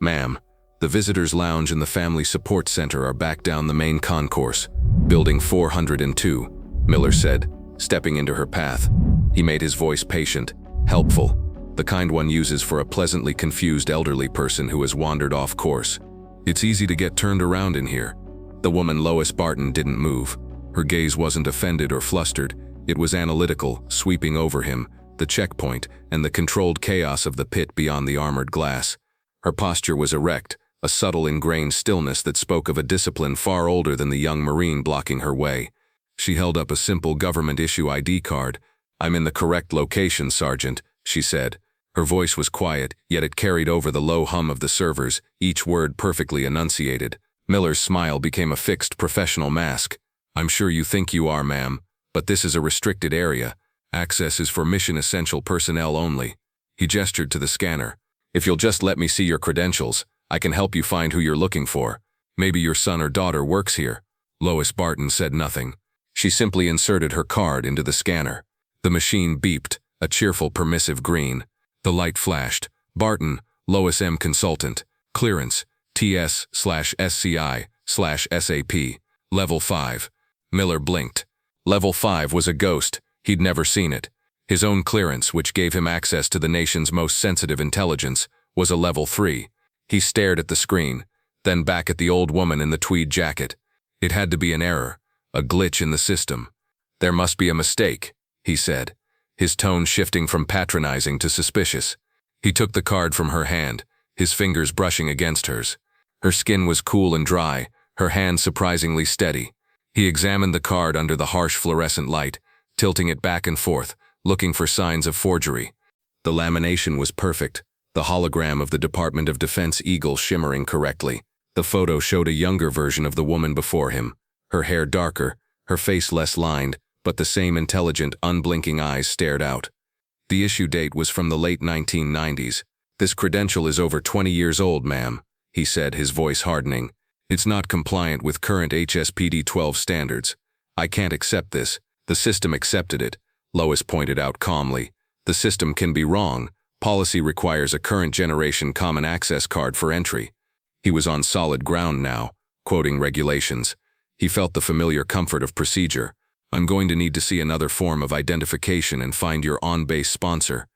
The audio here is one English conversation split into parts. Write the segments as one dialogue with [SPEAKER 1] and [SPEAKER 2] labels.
[SPEAKER 1] Ma'am, the visitors' lounge and the family support center are back down the main concourse. Building 402, Miller said, stepping into her path. He made his voice patient, helpful, the kind one uses for a pleasantly confused elderly person who has wandered off course. It's easy to get turned around in here. The woman Lois Barton didn't move. Her gaze wasn't offended or flustered. It was analytical, sweeping over him, the checkpoint, and the controlled chaos of the pit beyond the armored glass. Her posture was erect, a subtle ingrained stillness that spoke of a discipline far older than the young Marine blocking her way. She held up a simple government-issue ID card. "I'm in the correct location, Sergeant," she said. Her voice was quiet, yet it carried over the low hum of the servers, each word perfectly enunciated. Miller's smile became a fixed professional mask. "I'm sure you think you are, ma'am, but this is a restricted area. Access is for mission-essential personnel only." He gestured to the scanner. "If you'll just let me see your credentials, I can help you find who you're looking for. Maybe your son or daughter works here." Lois Barton said nothing. She simply inserted her card into the scanner. The machine beeped, a cheerful permissive green. The light flashed. "Barton, Lois M. Consultant. Clearance, TS/SCI/SAP. Level 5. Miller blinked. Level 5 was a ghost. He'd never seen it. His own clearance, which gave him access to the nation's most sensitive intelligence, was a Level 3. He stared at the screen, then back at the old woman in the tweed jacket. It had to be an error, a glitch in the system. "There must be a mistake," he said, his tone shifting from patronizing to suspicious. He took the card from her hand, his fingers brushing against hers. Her skin was cool and dry, her hand surprisingly steady. He examined the card under the harsh fluorescent light, tilting it back and forth, looking for signs of forgery. The lamination was perfect, the hologram of the Department of Defense eagle shimmering correctly. The photo showed a younger version of the woman before him, her hair darker, her face less lined, but the same intelligent, unblinking eyes stared out. The issue date was from the late 1990s. "This credential is over 20 years old, ma'am," he said, his voice hardening. "It's not compliant with current HSPD 12 standards. I can't accept this. The system accepted it," Lois pointed out calmly. "The system can be wrong. Policy requires a current generation common access card for entry." He was on solid ground now, quoting regulations. He felt the familiar comfort of procedure. "I'm going to need to see another form of identification and find your on-base sponsor."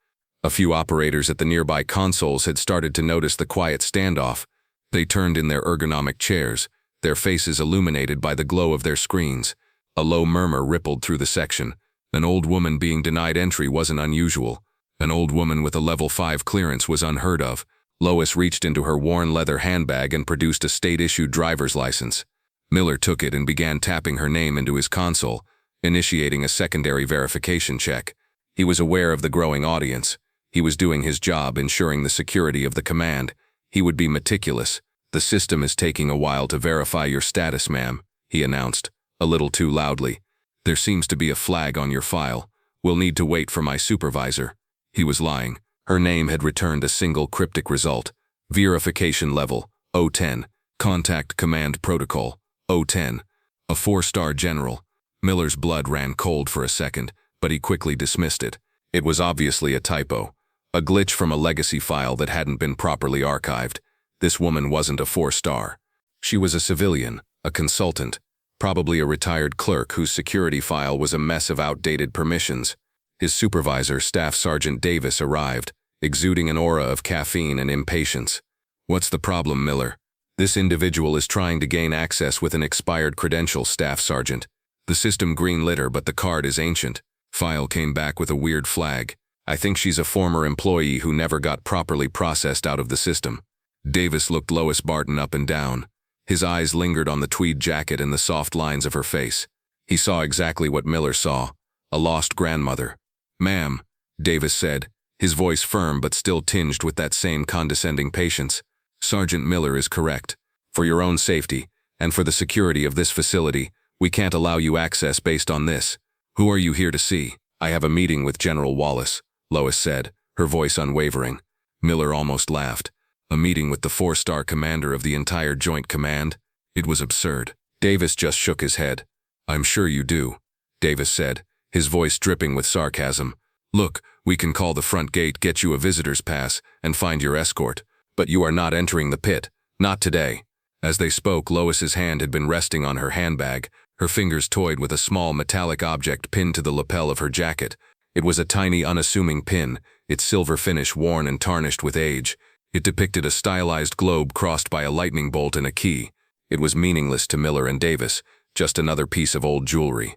[SPEAKER 1] A few operators at the nearby consoles had started to notice the quiet standoff. They turned in their ergonomic chairs, their faces illuminated by the glow of their screens. A low murmur rippled through the section. An old woman being denied entry wasn't unusual. An old woman with a Level 5 clearance was unheard of. Lois reached into her worn leather handbag and produced a state-issued driver's license. Miller took it and began tapping her name into his console, initiating a secondary verification check. He was aware of the growing audience. He was doing his job, ensuring the security of the command. He would be meticulous. "The system is taking a while to verify your status, ma'am," he announced, a little too loudly. "There seems to be a flag on your file. We'll need to wait for my supervisor." He was lying. Her name had returned a single cryptic result. Verification level, O10. Contact command protocol, O10. A 4-star general. Miller's blood ran cold for a second, but he quickly dismissed it. It was obviously a typo. A glitch from a legacy file that hadn't been properly archived. This woman wasn't a 4-star. She was a civilian, a consultant, probably a retired clerk whose security file was a mess of outdated permissions. His supervisor, Staff Sergeant Davis, arrived, exuding an aura of caffeine and impatience. "What's the problem, Miller?" "This individual is trying to gain access with an expired credential, Staff Sergeant. The system green-lit her, but the card is ancient." File came back with a weird flag. "I think she's a former employee who never got properly processed out of the system." Davis looked Lois Barton up and down. His eyes lingered on the tweed jacket and the soft lines of her face. He saw exactly what Miller saw, a lost grandmother. "Ma'am," Davis said, his voice firm but still tinged with that same condescending patience. "Sergeant Miller is correct. For your own safety, and for the security of this facility, we can't allow you access based on this. Who are you here to see?" "I have a meeting with General Wallace," Lois said, her voice unwavering. Miller almost laughed. A meeting with the 4-star commander of the entire Joint Command? It was absurd. Davis just shook his head. "I'm sure you do," Davis said, his voice dripping with sarcasm. "Look, we can call the front gate, get you a visitor's pass, and find your escort. But you are not entering the pit. Not today." As they spoke, Lois's hand had been resting on her handbag. Her fingers toyed with a small metallic object pinned to the lapel of her jacket. It was a tiny, unassuming pin, its silver finish worn and tarnished with age. It depicted a stylized globe crossed by a lightning bolt and a key. It was meaningless to Miller and Davis, just another piece of old jewelry.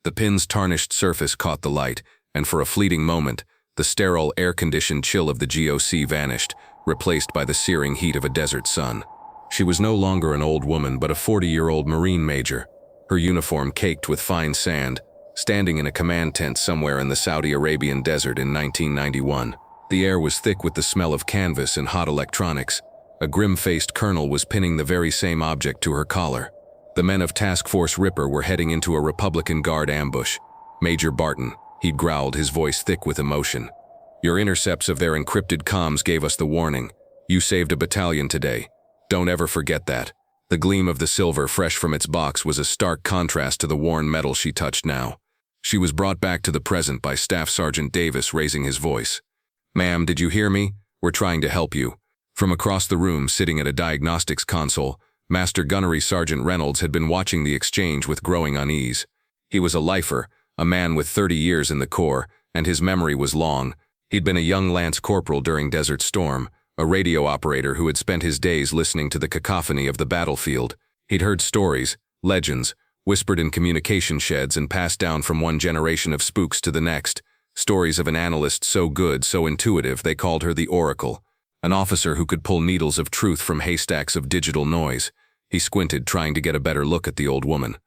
[SPEAKER 1] The pin's tarnished surface caught the light, and for a fleeting moment, the sterile, air-conditioned chill of the GOC vanished, replaced by the searing heat of a desert sun. She was no longer an old woman, but a 40-year-old Marine major, her uniform caked with fine sand, standing in a command tent somewhere in the Saudi Arabian desert in 1991. The air was thick with the smell of canvas and hot electronics. A grim-faced colonel was pinning the very same object to her collar. The men of Task Force Ripper were heading into a Republican Guard ambush. "Major Barton," he'd growled, his voice thick with emotion. "Your intercepts of their encrypted comms gave us the warning. You saved a battalion today. Don't ever forget that." The gleam of the silver fresh from its box was a stark contrast to the worn metal she touched now. She was brought back to the present by Staff Sergeant Davis raising his voice. "Ma'am, did you hear me? We're trying to help you." From across the room, sitting at a diagnostics console, Master Gunnery Sergeant Reynolds had been watching the exchange with growing unease. He was a lifer, a man with 30 years in the Corps, and his memory was long. He'd been a young lance corporal during Desert Storm, a radio operator who had spent his days listening to the cacophony of the battlefield. He'd heard stories, legends, whispered in communication sheds and passed down from one generation of spooks to the next, stories of an analyst so good, so intuitive, they called her the Oracle, an officer who could pull needles of truth from haystacks of digital noise. He squinted, trying to get a better look at the old woman.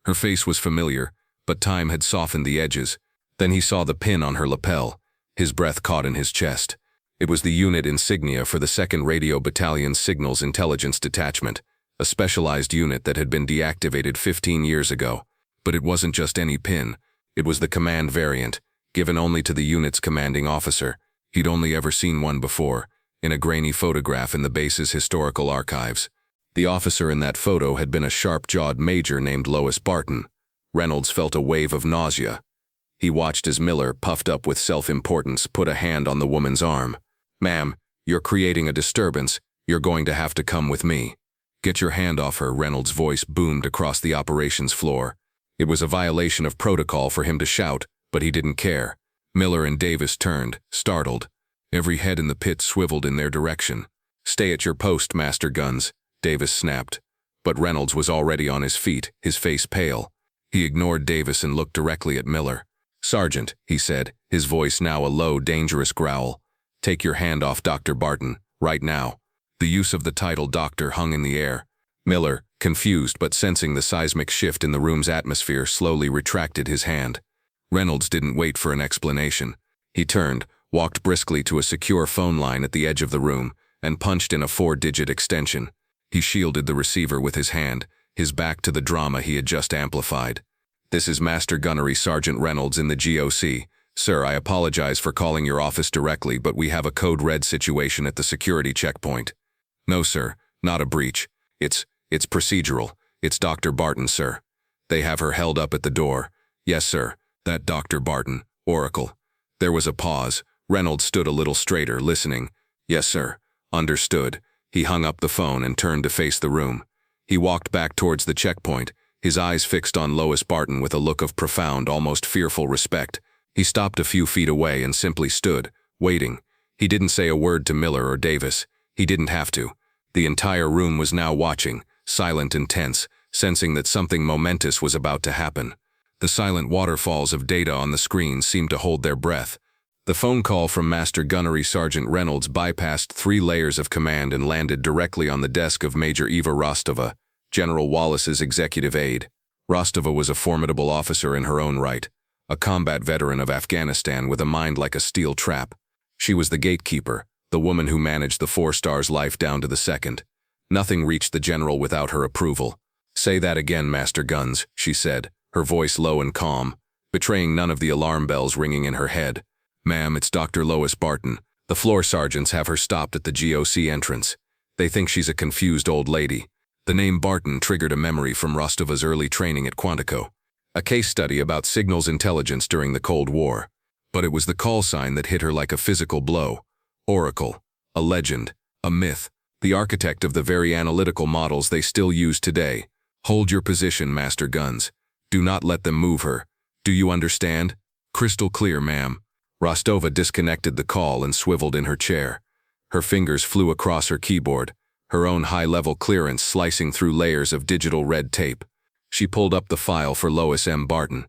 [SPEAKER 1] Her face was familiar, but time had softened the edges. Then he saw the pin on her lapel. His breath caught in his chest. It was the unit insignia for the 2nd Radio Battalion's Signals Intelligence Detachment, a specialized unit that had been deactivated 15 years ago. But it wasn't just any pin. It was the command variant, given only to the unit's commanding officer. He'd only ever seen one before, in a grainy photograph in the base's historical archives. The officer in that photo had been a sharp-jawed major named Lois Barton. Reynolds felt a wave of nausea. He watched as Miller, puffed up with self-importance, put a hand on the woman's arm. "Ma'am, you're creating a disturbance. You're going to have to come with me." "Get your hand off her," Reynolds' voice boomed across the operations floor. It was a violation of protocol for him to shout, but he didn't care. Miller and Davis turned, startled. Every head in the pit swiveled in their direction. "Stay at your post, Master Guns," Davis snapped. But Reynolds was already on his feet, his face pale. He ignored Davis and looked directly at Miller. "Sergeant," he said, his voice now a low, dangerous growl. "Take your hand off Dr. Barton, right now." The use of the title doctor hung in the air. Miller, confused but sensing the seismic shift in the room's atmosphere, slowly retracted his hand. Reynolds didn't wait for an explanation. He turned, walked briskly to a secure phone line at the edge of the room, and punched in a 4-digit extension. He shielded the receiver with his hand, his back to the drama he had just amplified. "This is Master Gunnery Sergeant Reynolds in the GOC. Sir, I apologize for calling your office directly, but we have a code red situation at the security checkpoint." "No, sir, not a breach. It's procedural. It's Dr. Barton, sir. They have her held up at the door." "Yes, sir, that Dr. Barton, Oracle." There was a pause. Reynolds stood a little straighter, listening. "Yes, sir. Understood." He hung up the phone and turned to face the room. He walked back towards the checkpoint, his eyes fixed on Lois Barton with a look of profound, almost fearful respect. He stopped a few feet away and simply stood, waiting. He didn't say a word to Miller or Davis. He didn't have to. The entire room was now watching, silent and tense, sensing that something momentous was about to happen. The silent waterfalls of data on the screen seemed to hold their breath. The phone call from Master Gunnery Sergeant Reynolds bypassed 3 layers of command and landed directly on the desk of Major Eva Rostova, General Wallace's executive aide. Rostova was a formidable officer in her own right, a combat veteran of Afghanistan with a mind like a steel trap. She was the gatekeeper, the woman who managed the 4-star's life down to the second. Nothing reached the general without her approval. "Say that again, Master Guns," she said, her voice low and calm, betraying none of the alarm bells ringing in her head. "Ma'am, it's Dr. Lois Barton. The floor sergeants have her stopped at the GOC entrance. They think she's a confused old lady." The name Barton triggered a memory from Rostova's early training at Quantico, a case study about signals intelligence during the Cold War. But it was the call sign that hit her like a physical blow. Oracle, a legend, A myth, the architect of the very analytical models they still use today. Hold your position, Master Guns. Do not let them move her. Do you understand? Crystal clear, ma'am. Rostova disconnected the call and swiveled in her chair. Her fingers flew across her keyboard, her own high-level clearance slicing through layers of digital red tape. She pulled up the file for Lois M. Barton.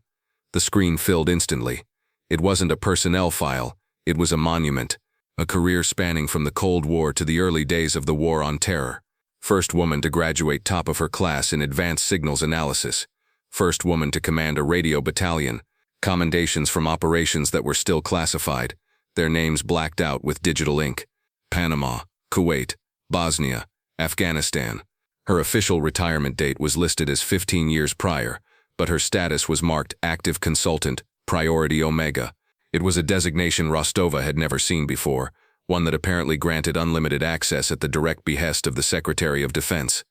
[SPEAKER 1] The screen filled instantly. It wasn't a personnel file, it was a monument, a career spanning from the Cold War to the early days of the War on Terror. First woman to graduate top of her class in advanced signals analysis. First woman to command a radio battalion. Commendations from operations that were still classified, their names blacked out with digital ink. Panama, Kuwait, Bosnia, Afghanistan. Her official retirement date was listed as 15 years prior, but her status was marked Active Consultant, Priority Omega. It was a designation Rostova had never seen before, one that apparently granted unlimited access at the direct behest of the Secretary of Defense.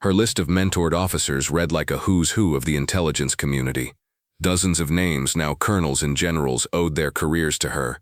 [SPEAKER 1] Her list of mentored officers read like a who's who of the intelligence community. Dozens of names, now colonels and generals, owed their careers to her.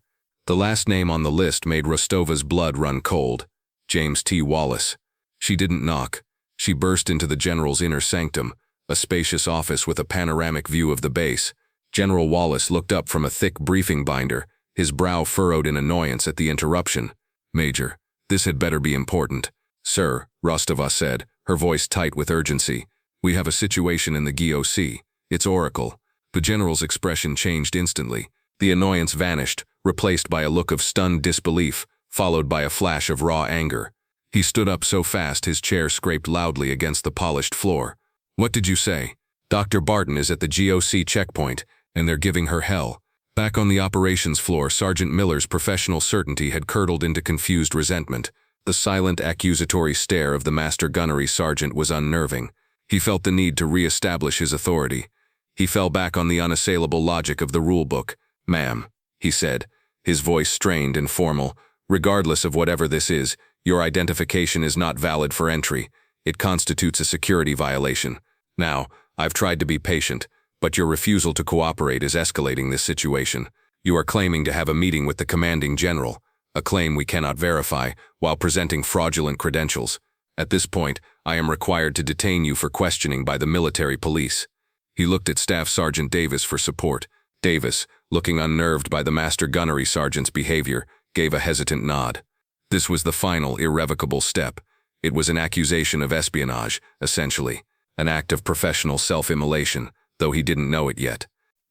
[SPEAKER 1] The last name on the list made Rostova's blood run cold. James T. Wallace. She didn't knock. She burst into the general's inner sanctum, a spacious office with a panoramic view of the base. General Wallace looked up from a thick briefing binder, his brow furrowed in annoyance at the interruption. "Major, this had better be important." "Sir," Rostova said, her voice tight with urgency. "We have a situation in the GOC. It's Oracle." The general's expression changed instantly. The annoyance vanished, replaced by a look of stunned disbelief, followed by a flash of raw anger. He stood up so fast his chair scraped loudly against the polished floor. "What did you say?" "Dr. Barton is at the GOC checkpoint, and they're giving her hell." Back on the operations floor, Sergeant Miller's professional certainty had curdled into confused resentment. The silent, accusatory stare of the master gunnery sergeant was unnerving. He felt the need to re-establish his authority. He fell back on the unassailable logic of the rulebook. "Ma'am," he said, his voice strained and formal, "regardless of whatever this is, your identification is not valid for entry. It constitutes a security violation. Now, I've tried to be patient, but your refusal to cooperate is escalating this situation. You are claiming to have a meeting with the commanding general, a claim we cannot verify, while presenting fraudulent credentials. At this point, I am required to detain you for questioning by the military police." He looked at Staff Sergeant Davis for support. Davis, looking unnerved by the master gunnery sergeant's behavior, gave a hesitant nod. This was the final, irrevocable step. It was an accusation of espionage, essentially, an act of professional self-immolation, though he didn't know it yet.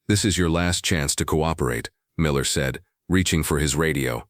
[SPEAKER 1] "This is your last chance to cooperate," Miller said, reaching for his radio.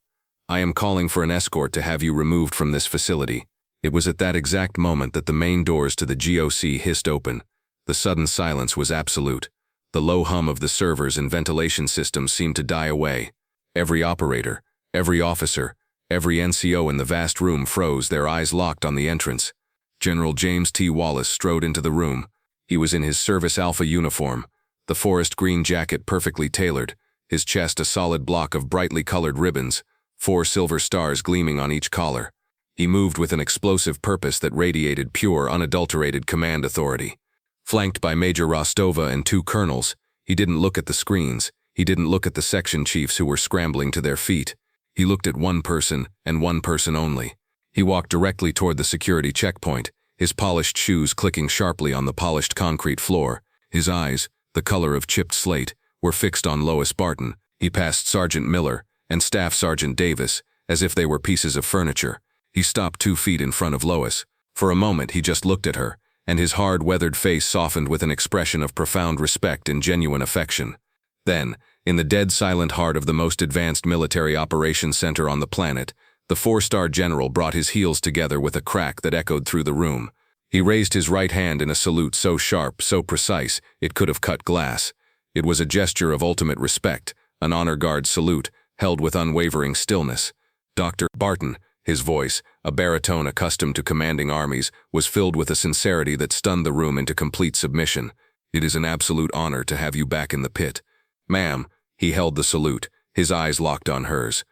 [SPEAKER 1] "I am calling for an escort to have you removed from this facility." It was at that exact moment that the main doors to the GOC hissed open. The sudden silence was absolute. The low hum of the servers and ventilation systems seemed to die away. Every operator, every officer, every NCO in the vast room froze, their eyes locked on the entrance. General James T. Wallace strode into the room. He was in his Service Alpha uniform, the forest green jacket perfectly tailored, his chest a solid block of brightly colored ribbons, 4 silver stars gleaming on each collar. He moved with an explosive purpose that radiated pure, unadulterated command authority. Flanked by Major Rostova and 2 colonels, he didn't look at the screens, he didn't look at the section chiefs who were scrambling to their feet. He looked at one person, and one person only. He walked directly toward the security checkpoint, his polished shoes clicking sharply on the polished concrete floor. His eyes, the color of chipped slate, were fixed on Lois Barton. He passed Sergeant Miller and Staff Sergeant Davis, as if they were pieces of furniture. He stopped 2 feet in front of Lois. For a moment he just looked at her, and his hard, weathered face softened with an expression of profound respect and genuine affection. Then, in the dead silent heart of the most advanced military operations center on the planet, the 4-star general brought his heels together with a crack that echoed through the room. He raised his right hand in a salute so sharp, so precise, it could have cut glass. It was a gesture of ultimate respect, an honor guard salute, held with unwavering stillness. "Dr. Barton," his voice, a baritone accustomed to commanding armies, was filled with a sincerity that stunned the room into complete submission. "It is an absolute honor to have you back in the pit." "Ma'am," he held the salute, his eyes locked on hers.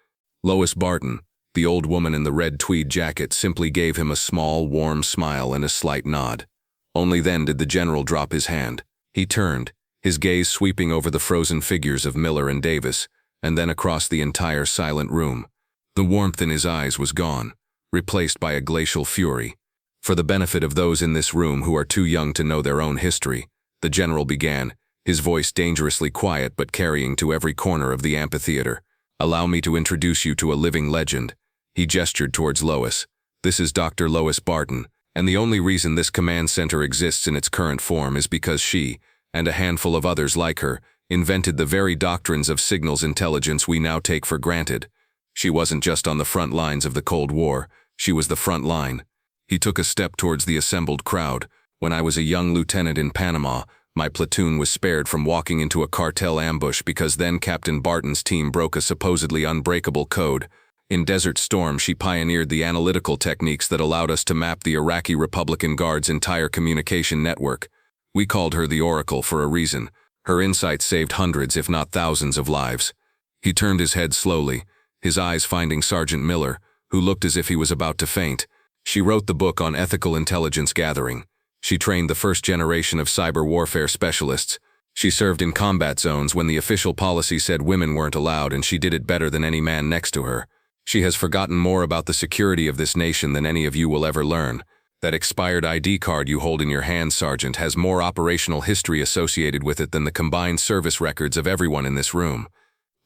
[SPEAKER 1] Lois Barton, the old woman in the red tweed jacket, simply gave him a small, warm smile and a slight nod. Only then did the general drop his hand. He turned, his gaze sweeping over the frozen figures of Miller and Davis, and then across the entire silent room. The warmth in his eyes was gone. replaced by a glacial fury. For the benefit of those in this room who are too young to know their own history, the general began, his voice dangerously quiet but carrying to every corner of the amphitheater. Allow me to introduce you to a living legend. He gestured towards Lois. This is Dr. Lois Barton, and the only reason this command center exists in its current form is because she, and a handful of others like her, invented the very doctrines of signals intelligence we now take for granted. She wasn't just on the front lines of the Cold War, she was the front line. He took a step towards the assembled crowd. When I was a young lieutenant in Panama, my platoon was spared from walking into a cartel ambush because then Captain Barton's team broke a supposedly unbreakable code. In Desert Storm, she pioneered the analytical techniques that allowed us to map the Iraqi Republican Guard's entire communication network. We called her the Oracle for a reason. Her insights saved hundreds, if not thousands, of lives. He turned his head slowly, his eyes finding Sergeant Miller, who looked as if he was about to faint. She wrote the book on ethical intelligence gathering. She trained the first generation of cyber warfare specialists. She served in combat zones when the official policy said women weren't allowed, and she did it better than any man next to her. She has forgotten more about the security of this nation than any of you will ever learn. That expired ID card you hold in your hand, Sergeant, has more operational history associated with it than the combined service records of everyone in this room.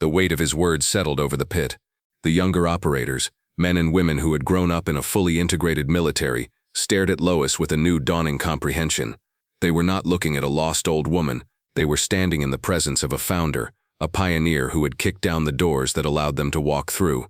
[SPEAKER 1] The weight of his words settled over the pit. The younger operators, men and women who had grown up in a fully integrated military, stared at Lois with a new dawning comprehension. They were not looking at a lost old woman. They were standing in the presence of a founder, a pioneer who had kicked down the doors that allowed them to walk through.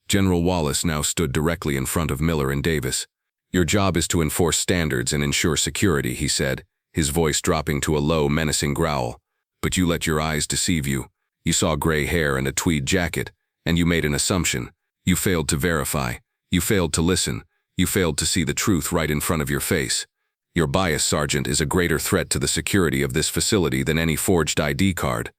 [SPEAKER 1] General Wallace now stood directly in front of Miller and Davis. Your job is to enforce standards and ensure security, he said, his voice dropping to a low, menacing growl. But you let your eyes deceive you. You saw gray hair and a tweed jacket, and you made an assumption. You failed to verify. You failed to listen. You failed to see the truth right in front of your face. Your bias, Sergeant, is a greater threat to the security of this facility than any forged ID card.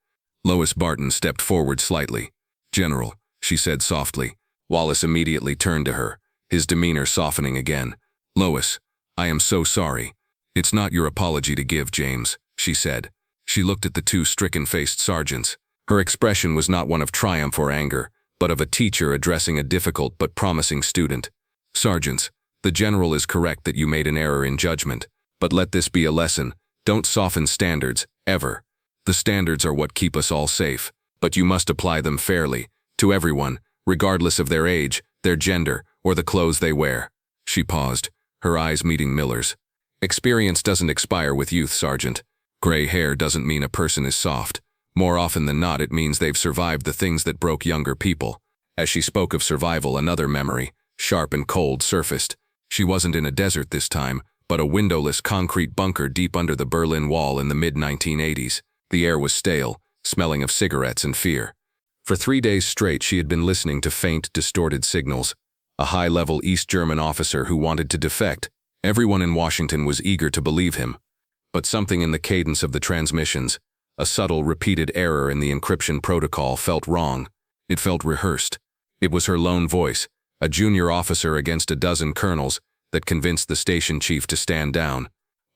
[SPEAKER 1] Lois Barton stepped forward slightly. General, she said softly. Wallace immediately turned to her, his demeanor softening again. Lois, I am so sorry. It's not your apology to give, James, she said. She looked at the two stricken-faced sergeants. Her expression was not one of triumph or anger, but of a teacher addressing a difficult but promising student. Sergeants, the general is correct that you made an error in judgment, but let this be a lesson. Don't soften standards, ever. The standards are what keep us all safe, but you must apply them fairly, to everyone, regardless of their age, their gender, or the clothes they wear. She paused, her eyes meeting Miller's. Experience doesn't expire with youth, Sergeant. Gray hair doesn't mean a person is soft. More often than not, it means they've survived the things that broke younger people. As she spoke of survival, another memory, sharp and cold, surfaced. She wasn't in a desert this time, but a windowless concrete bunker deep under the Berlin Wall in the mid-1980s. The air was stale, smelling of cigarettes and fear. For 3 days straight, she had been listening to faint, distorted signals. A high-level East German officer who wanted to defect. Everyone in Washington was eager to believe him. But something in the cadence of the transmissions, a subtle, repeated error in the encryption protocol, felt wrong. It felt rehearsed. It was her lone voice, a junior officer against a dozen colonels, that convinced the station chief to stand down.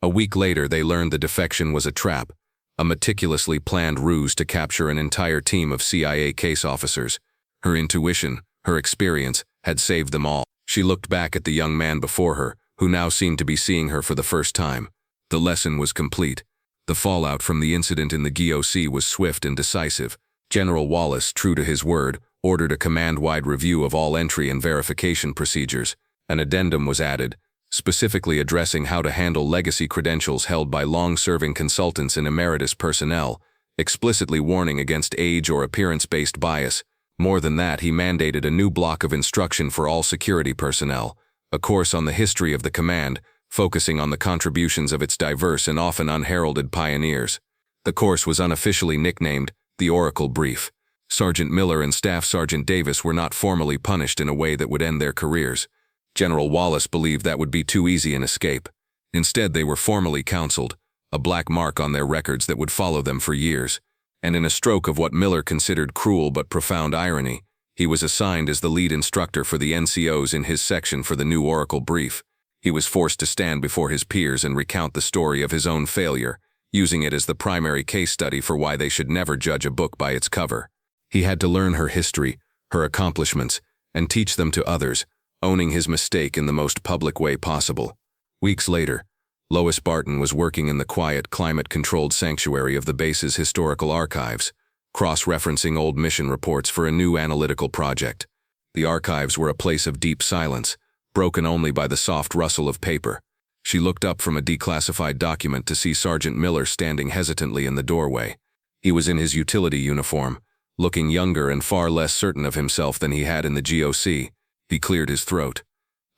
[SPEAKER 1] A week later, they learned the defection was a trap, a meticulously planned ruse to capture an entire team of CIA case officers. Her intuition, her experience, had saved them all. She looked back at the young man before her, who now seemed to be seeing her for the first time. The lesson was complete. The fallout from the incident in the GOC was swift and decisive. General Wallace, true to his word, ordered a command-wide review of all entry and verification procedures. An addendum was added, specifically addressing how to handle legacy credentials held by long-serving consultants and emeritus personnel, explicitly warning against age or appearance-based bias. More than that, he mandated a new block of instruction for all security personnel, a course on the history of the command, focusing on the contributions of its diverse and often unheralded pioneers. The course was unofficially nicknamed the Oracle Brief. Sergeant Miller and Staff Sergeant Davis were not formally punished in a way that would end their careers. General Wallace believed that would be too easy an escape. Instead, they were formally counseled, a black mark on their records that would follow them for years. And in a stroke of what Miller considered cruel but profound irony, he was assigned as the lead instructor for the NCOs in his section for the new Oracle Brief. He was forced to stand before his peers and recount the story of his own failure, using it as the primary case study for why they should never judge a book by its cover. He had to learn her history, her accomplishments, and teach them to others, owning his mistake in the most public way possible. Weeks later, Lois Barton was working in the quiet, climate-controlled sanctuary of the base's historical archives, cross-referencing old mission reports for a new analytical project. The archives were a place of deep silence, broken only by the soft rustle of paper. She looked up from a declassified document to see Sergeant Miller standing hesitantly in the doorway. He was in his utility uniform, looking younger and far less certain of himself than he had in the GOC. He cleared his throat.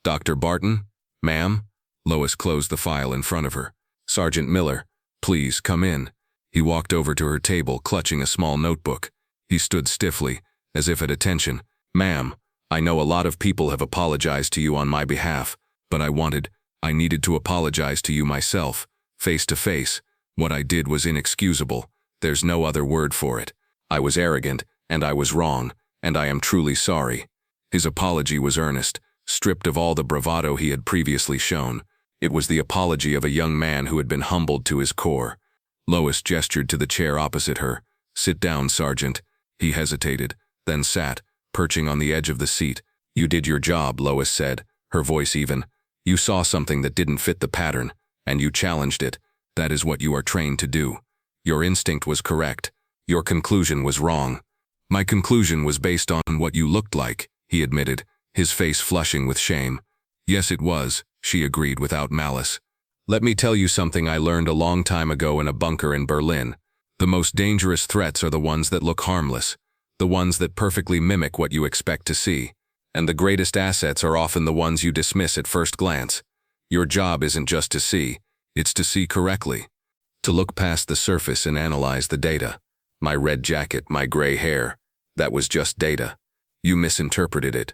[SPEAKER 1] "Dr. Barton? Ma'am?" Lois closed the file in front of her. "Sergeant Miller, please come in." He walked over to her table, clutching a small notebook. He stood stiffly, as if at attention. "Ma'am, I know a lot of people have apologized to you on my behalf, but I needed to apologize to you myself, face to face. What I did was inexcusable. There's no other word for it. I was arrogant, and I was wrong, and I am truly sorry." His apology was earnest, stripped of all the bravado he had previously shown. It was the apology of a young man who had been humbled to his core. Lois gestured to the chair opposite her. "Sit down, Sergeant." He hesitated, then sat, perching on the edge of the seat. "You did your job," Lois said, her voice even. "You saw something that didn't fit the pattern, and you challenged it. That is what you are trained to do. Your instinct was correct. Your conclusion was wrong." "My conclusion was based on what you looked like," he admitted, his face flushing with shame. "Yes, it was," she agreed without malice. "Let me tell you something I learned a long time ago in a bunker in Berlin. The most dangerous threats are the ones that look harmless, the ones that perfectly mimic what you expect to see. And the greatest assets are often the ones you dismiss at first glance. Your job isn't just to see, it's to see correctly. To look past the surface and analyze the data. My red jacket, my gray hair, that was just data. You misinterpreted it."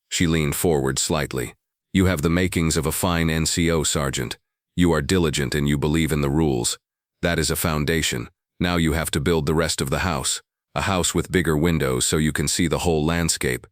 [SPEAKER 1] She leaned forward slightly. "You have the makings of a fine NCO, Sergeant. You are diligent and you believe in the rules. That is a foundation. Now you have to build the rest of the house. A house with bigger windows so you can see the whole landscape."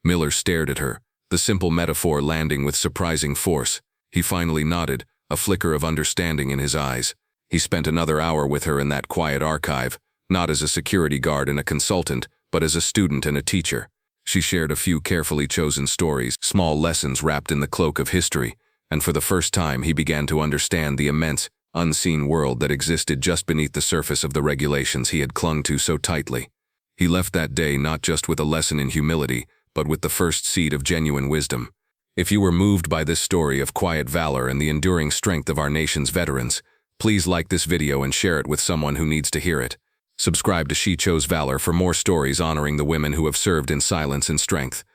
[SPEAKER 1] Miller stared at her, the simple metaphor landing with surprising force. He finally nodded, a flicker of understanding in his eyes. He spent another hour with her in that quiet archive, not as a security guard and a consultant, but as a student and a teacher. She shared a few carefully chosen stories, small lessons wrapped in the cloak of history, and for the first time he began to understand the immense, unseen world that existed just beneath the surface of the regulations he had clung to so tightly. He left that day not just with a lesson in humility, but with the first seed of genuine wisdom. If you were moved by this story of quiet valor and the enduring strength of our nation's veterans, please like this video and share it with someone who needs to hear it. Subscribe to She Chose Valor for more stories honoring the women who have served in silence and strength.